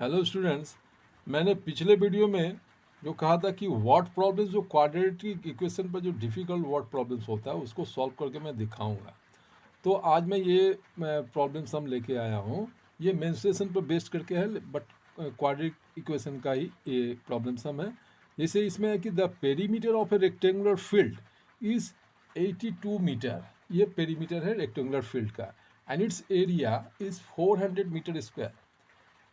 Hello students, मैंने पिछले video में जो कहा था कि वर्ड प्रॉब्लम्स जो क्वाड्रेटिक इक्वेशन पर जो डिफ़िकल्ट वर्ड प्रॉब्लम्स होता है उसको सॉल्व करके मैं दिखाऊंगा। तो आज मैं ये प्रॉब्लम्स हम लेके आया हूँ। ये मेंसुरेशन पर बेस्ड करके है, बट क्वाड्रेटिक इक्वेशन का ही ये प्रॉब्लम्स हम है। जैसे इसमें है कि the perimeter of a rectangular field is 82 metre. ये पेरीमीटर है रेक्टेंगुलर फील्ड का, and its area is 400 metre square.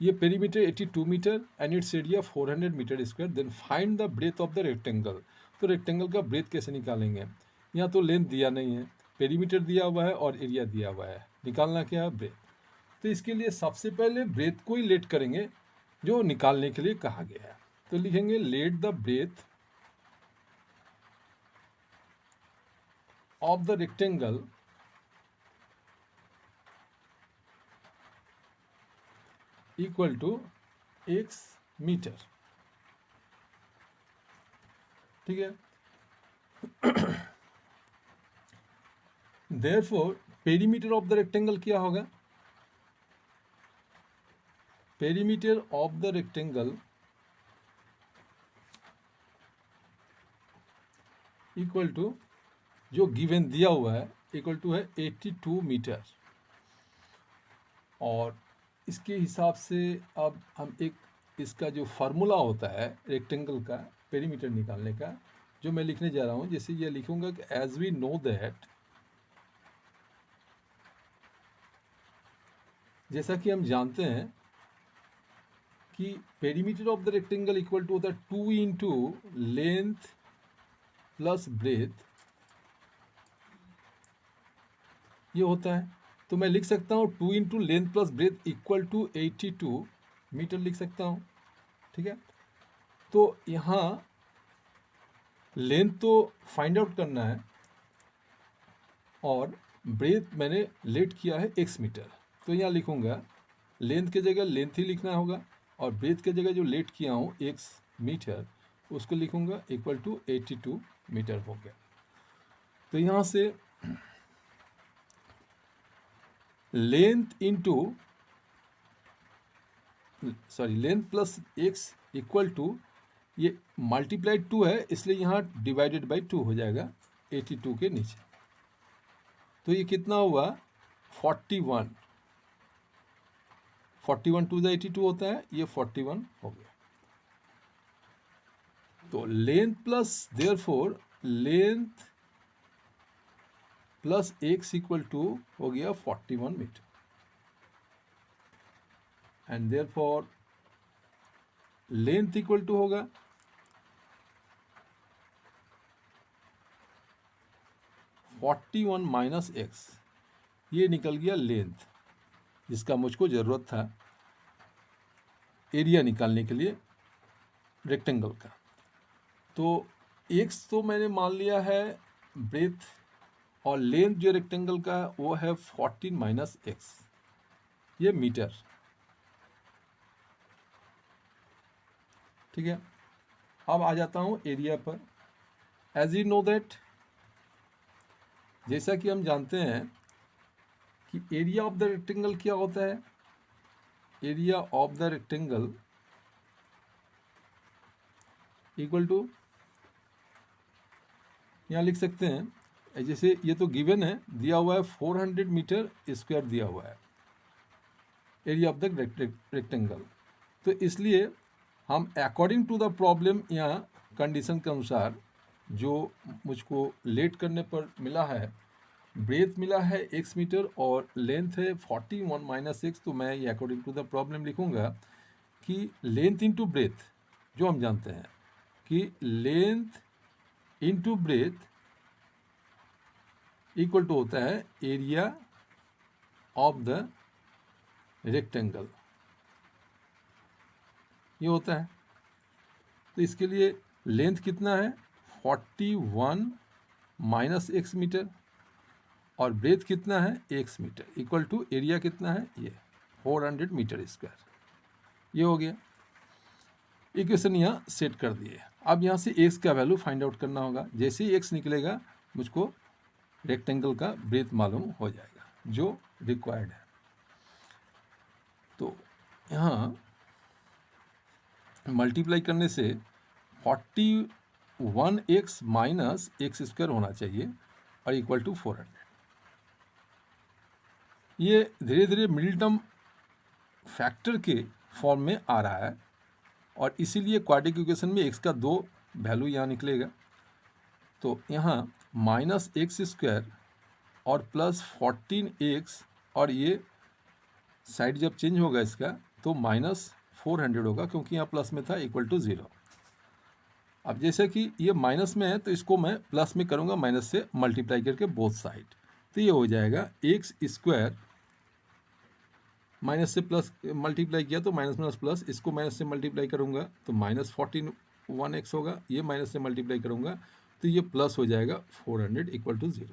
ये perimeter 82 metre and its area 400 metre square. Then find the breadth of the rectangle. तो rectangle का breadth कैसे निकालेंगे? यहाँ तो लेंथ दिया नहीं है, पेरीमीटर दिया हुआ है और एरिया दिया हुआ है। निकालना क्या है? ब्रेथ। तो इसके लिए सबसे पहले ब्रेथ को ही लेट करेंगे जो निकालने के लिए कहा गया है। तो लिखेंगे let the breadth of the rectangle equal to x metre. ठीक है। Therefore perimeter of the rectangle क्या होगा? Perimeter of the rectangle equal to जो गिवन दिया हुआ है इक्वल टू है 82 मीटर। और इसके हिसाब से अब हम एक इसका जो फार्मूला होता है रेक्टेंगल का पेरीमीटर निकालने का, जो मैं लिखने जा रहा हूँ, जैसे ये लिखूंगा कि एज वी नो दैट, जैसा कि हम जानते हैं कि perimeter of the rectangle equal to होता है 2 इंटू लेंथ प्लस ब्रेथ, ये होता है। तो मैं लिख सकता हूँ 2 into length plus breadth equal to 82 metre लिख सकता हूँ। ठीक है। तो यहाँ लेंथ तो फाइंड आउट करना है और ब्रेथ मैंने लेट किया है x मीटर। तो यहाँ लिखूँगा लेंथ के जगह लेंथ ही लिखना होगा और ब्रेथ के जगह जो लेट किया हूँ x मीटर उसको लिखूँगा इक्वल टू 82 मीटर हो गया। तो यहाँ से length into length plus x equal to, ये मल्टीप्लाइड 2 है इसलिए यहाँ डिवाइडेड बाई 2 हो जाएगा 82 के नीचे। तो ये कितना हुआ? 41। 41 टू द 82 होता है, ये 41 हो गया। तो length plus therefore length plus x equal to हो गया 41 metre, and therefore length equal to होगा 41 माइनस एक्स। ये निकल गया लेंथ जिसका मुझको ज़रूरत था एरिया निकालने के लिए रेक्टेंगल का। तो एक्स तो मैंने मान लिया है ब्रेथ, और लेंथ जो रेक्टेंगल का है वो है 14 माइनस एक्स, ये मीटर। ठीक है। अब आ जाता हूँ एरिया पर। एज यू नो दैट, जैसा कि हम जानते हैं कि एरिया ऑफ द रेक्टेंगल क्या होता है? Area of the rectangle equal to, यहाँ लिख सकते हैं, जैसे ये तो गिवन है, दिया हुआ है 400 मीटर स्क्वायर दिया हुआ है एरिया ऑफ द रेक्टेंगल। तो इसलिए हम अकॉर्डिंग टू द प्रॉब्लम यहाँ कंडीशन के अनुसार जो मुझको लेट करने पर मिला है, ब्रेथ मिला है x मीटर और लेंथ है 41 माइनस एक्स, तो मैं ये अकॉर्डिंग टू द प्रॉब्लम लिखूँगा कि लेंथ इंटू ब्रेथ, जो हम जानते हैं कि length into breadth equal to होता है एरिया ऑफ द रेक्टेंगल, ये होता है। तो इसके लिए लेंथ कितना है? 41 माइनस एक्स मीटर, और ब्रेथ कितना है? x metre, equal to area कितना है? ये 400 मीटर स्क्वायर। ये हो गया, इक्वेशन यहाँ सेट कर दिए। अब यहाँ से x का वैल्यू फाइंड आउट करना होगा। जैसे ही x निकलेगा मुझको रेक्टेंगल का ब्रेथ मालूम हो जाएगा जो रिक्वायर्ड है। तो यहाँ मल्टीप्लाई करने से 41x माइनस एक्स स्क्वायर होना चाहिए और इक्वल टू 400। ये धीरे धीरे मिडिल टर्म फैक्टर के फॉर्म में आ रहा है और इसीलिए क्वाड्रेटिक इक्वेशन में x का 2 वैल्यू यहाँ निकलेगा। तो यहाँ माइनस एक्स स्क्वायर और प्लस 14x और ये साइड जब चेंज होगा इसका तो माइनस 400 होगा, क्योंकि यहाँ प्लस में था, इक्वल टू 0। अब जैसे कि ये माइनस में है तो इसको मैं प्लस में करूँगा, माइनस से मल्टीप्लाई करके बोथ साइड। तो ये हो जाएगा एक्स स्क्वायर, माइनस से प्लस मल्टीप्लाई किया तो माइनस माइनस प्लस, इसको माइनस से मल्टीप्लाई करूँगा तो माइनस 41x होगा, ये माइनस से मल्टीप्लाई करूँगा तो ये प्लस हो जाएगा 400 इक्वल टू 0।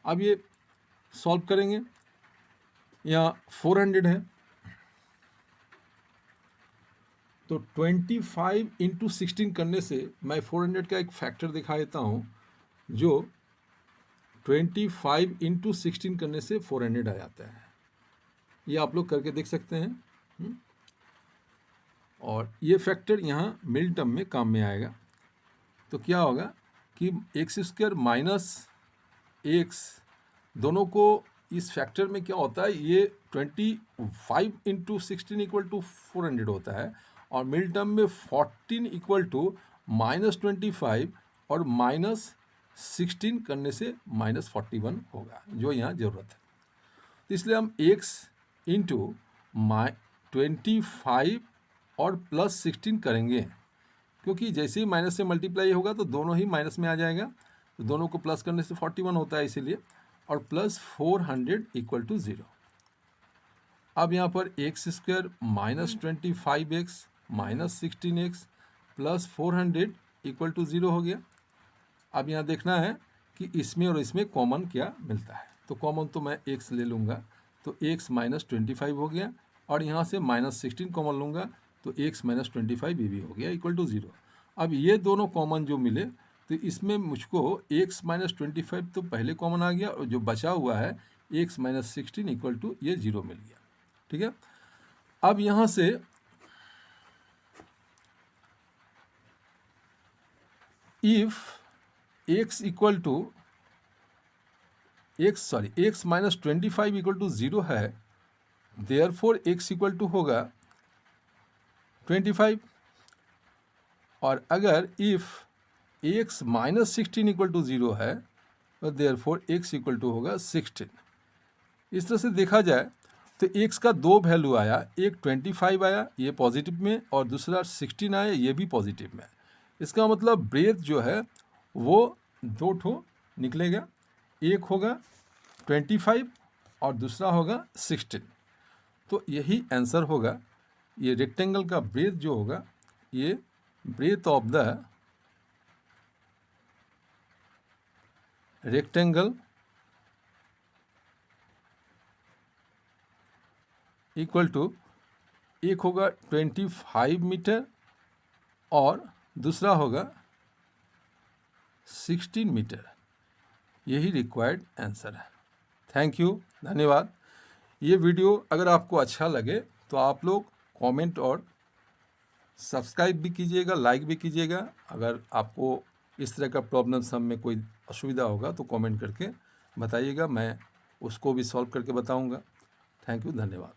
अब ये सॉल्व करेंगे, यहाँ 400 है तो 25 इंटू 16 करने से मैं 400 का एक फैक्टर दिखा देता हूँ, जो 25 इंटू 16 करने से 400 आ जाता है। ये आप लोग करके देख सकते हैं। और ये फैक्टर यहाँ मिडिल टर्म में काम में आएगा। तो क्या होगा कि एक्स स्क्वायर माइनस एक्स, दोनों को इस फैक्टर में क्या होता है, ये 25 इंटू 16 इक्वल टू 400 होता है और मिडिल टर्म में 14 इक्वल टू -25 और -16 करने से -41 होगा, जो यहाँ ज़रूरत है। तो इसलिए हम x इंटू 25 और प्लस 16 करेंगे, क्योंकि जैसे ही माइनस से मल्टीप्लाई होगा तो दोनों ही माइनस में आ जाएगा, तो दोनों को प्लस करने से 41 होता है इसीलिए, और प्लस 400 इक्वल टू 0। अब यहाँ पर x square minus 25x minus 16x plus 400 equal to 0 हो गया। अब यहाँ देखना है कि इसमें और इसमें कॉमन क्या मिलता है, तो कॉमन तो मैं x ले लूँगा, तो x माइनस 25 हो गया और यहाँ से माइनस 16 कॉमन लूँगा तो x माइनस 25 भी हो गया इक्वल टू 0। अब ये दोनों कॉमन जो मिले तो इसमें मुझको x माइनस 25 तो पहले कॉमन आ गया और जो बचा हुआ है x माइनस 16 इक्वल टू ये 0 मिल गया। ठीक है, अब यहाँ से if x equal to x minus 25 equal to 0 है, देयरफॉर x इक्वल टू होगा 25, और अगर if x minus 16 equal to 0 है तो देयरफॉर x इक्वल टू होगा 16। इस तरह से देखा जाए तो x का 2 वैल्यू आया, एक 25 आया ये पॉजिटिव में और दूसरा 16 आया ये भी पॉजिटिव में। इसका मतलब ब्रेथ जो है वो 2 ठो निकलेगा, एक होगा 25 और दूसरा होगा 16। तो यही आंसर होगा। ये रेक्टेंगल का ब्रेथ जो होगा, ये breadth of the rectangle equal to, एक होगा 25 मीटर और दूसरा होगा 16 मीटर। यही रिक्वायर्ड आंसर है। थैंक यू, धन्यवाद। ये वीडियो अगर आपको अच्छा लगे तो आप लोग कमेंट और सब्सक्राइब भी कीजिएगा, लाइक भी कीजिएगा। अगर आपको इस तरह का प्रॉब्लम सब में कोई असुविधा होगा तो कमेंट करके बताइएगा, मैं उसको भी सॉल्व करके बताऊंगा। थैंक यू, धन्यवाद।